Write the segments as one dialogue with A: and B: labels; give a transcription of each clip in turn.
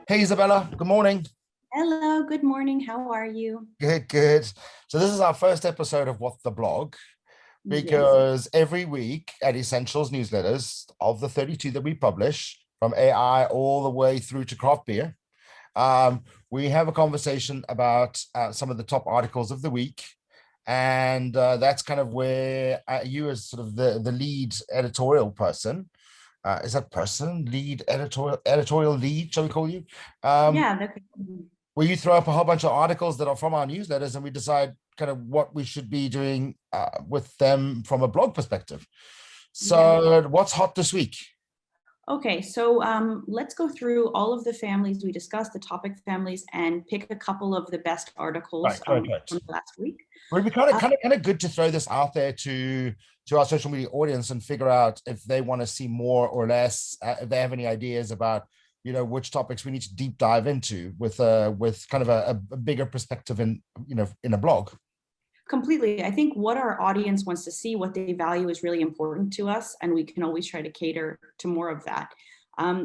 A: Hey, Isabella, good morning.
B: Hello, good morning. How are you?
A: Good, good. So this is our first episode of What the Blog,
B: Yes.
A: because every week at Essentials newsletters of the 32 that we publish, from AI all the way through to craft beer, um, we have a conversation about some of the top articles of the week. And that's kind of where you as sort of the lead editorial person, is that person, lead editorial lead, shall we call you? Um,
B: Yeah,
A: where you throw up a whole bunch of articles that are from our newsletters and we decide kind of what we should be doing with them from a blog perspective.
B: yeah.
A: So what's hot this week?
B: Okay, so let's go through all of the families we discussed, the topic families, and pick a couple of the best articles
A: Right, right, right.
B: from last week.
A: Would it be
B: Uh,
A: kind of good to throw this out there to our social media audience and figure out if they want to see more or less, if they have any ideas about, which topics we need to deep dive into with kind of a bigger perspective in a blog.
B: Completely. I think what our audience wants to see, what they value is really important to us, and we can always try to cater to more of that.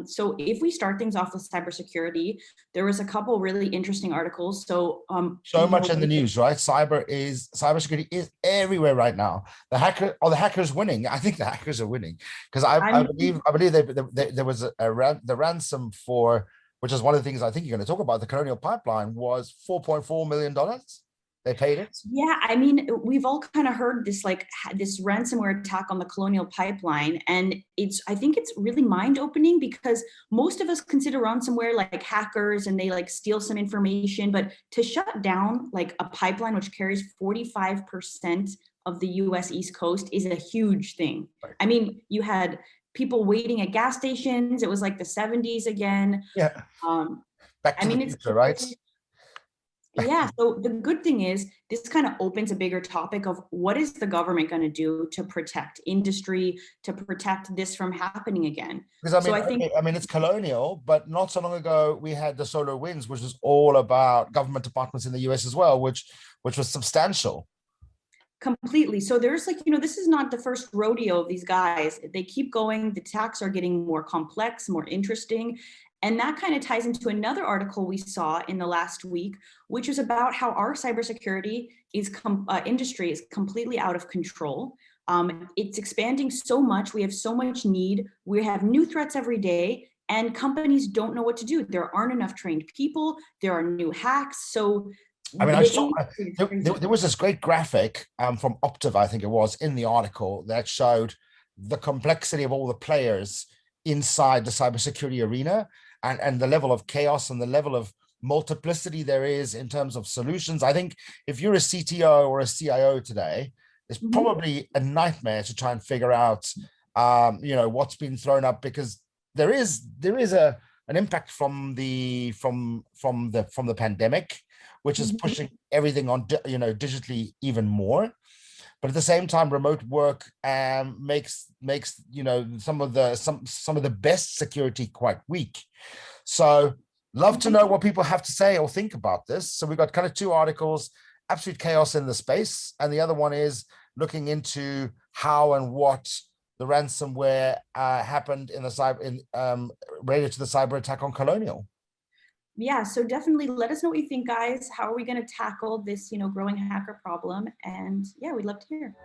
B: So if we start things off with cybersecurity, there was a couple really interesting articles. So
A: So much in the news, right? Cybersecurity is everywhere right now. The hackers winning. I think the hackers are winning because I,
B: I
A: I
B: mean,
A: believe I believe there was the ransom for, which is one of the things I think you're going to talk about. The Colonial Pipeline was $4.4 million. They paid it.
B: yeah, I mean, we've all kind of heard this this ransomware attack on the Colonial Pipeline, and I think it's really mind-opening because most of us consider ransomware like hackers and they like steal some information, but to shut down like a pipeline which carries 45% of the US East Coast is a huge thing.
A: Right.
B: I mean, you had people waiting at gas stations. It was like the 70s again.
A: Yeah.
B: Um,
A: Back
B: I
A: to the
B: mean, it's
A: future, right?
B: yeah, so the good thing is this kind of opens a bigger topic of what is the government going to do to protect industry, to protect this from happening again.
A: Because I
B: So
A: mean,
B: I think
A: okay, I mean, it's colonial, but not so long ago we had the solar winds, which was all about government departments in the US as well, which was substantial.
B: completely. So there's like, this is not the first rodeo of these guys. They keep going. The attacks are getting more complex, more interesting. And that kind of ties into another article we saw in the last week, which is about how our cybersecurity industry is completely out of control. It's expanding so much. We have so much need. We have new threats every day, and companies don't know what to do. There aren't enough trained people. There are new hacks. So
A: I mean, I
B: the
A: saw
B: industry is
A: there
B: crazy.
A: was this great graphic from Optiva, I think it was, in the article that showed the complexity of all the players inside the cybersecurity arena and the level of chaos and the level of multiplicity there is in terms of solutions. I think if you're a CTO or a CIO today, it's
B: Mhm.
A: probably a nightmare to try and figure out, what's been thrown up because there is an impact from the pandemic, which is
B: Mhm.
A: pushing everything on digitally even more. But at the same time, remote work makes some of the best security quite weak. So love to know what people have to say or think about this. So we've got kind of two articles: absolute chaos in the space, and the other one is looking into how and what the ransomware happened in the cyber in related to the cyber attack on Colonial.
B: Yeah, so definitely let us know what you think, guys. How are we going to tackle this, growing hacker problem? And yeah, we'd love to hear.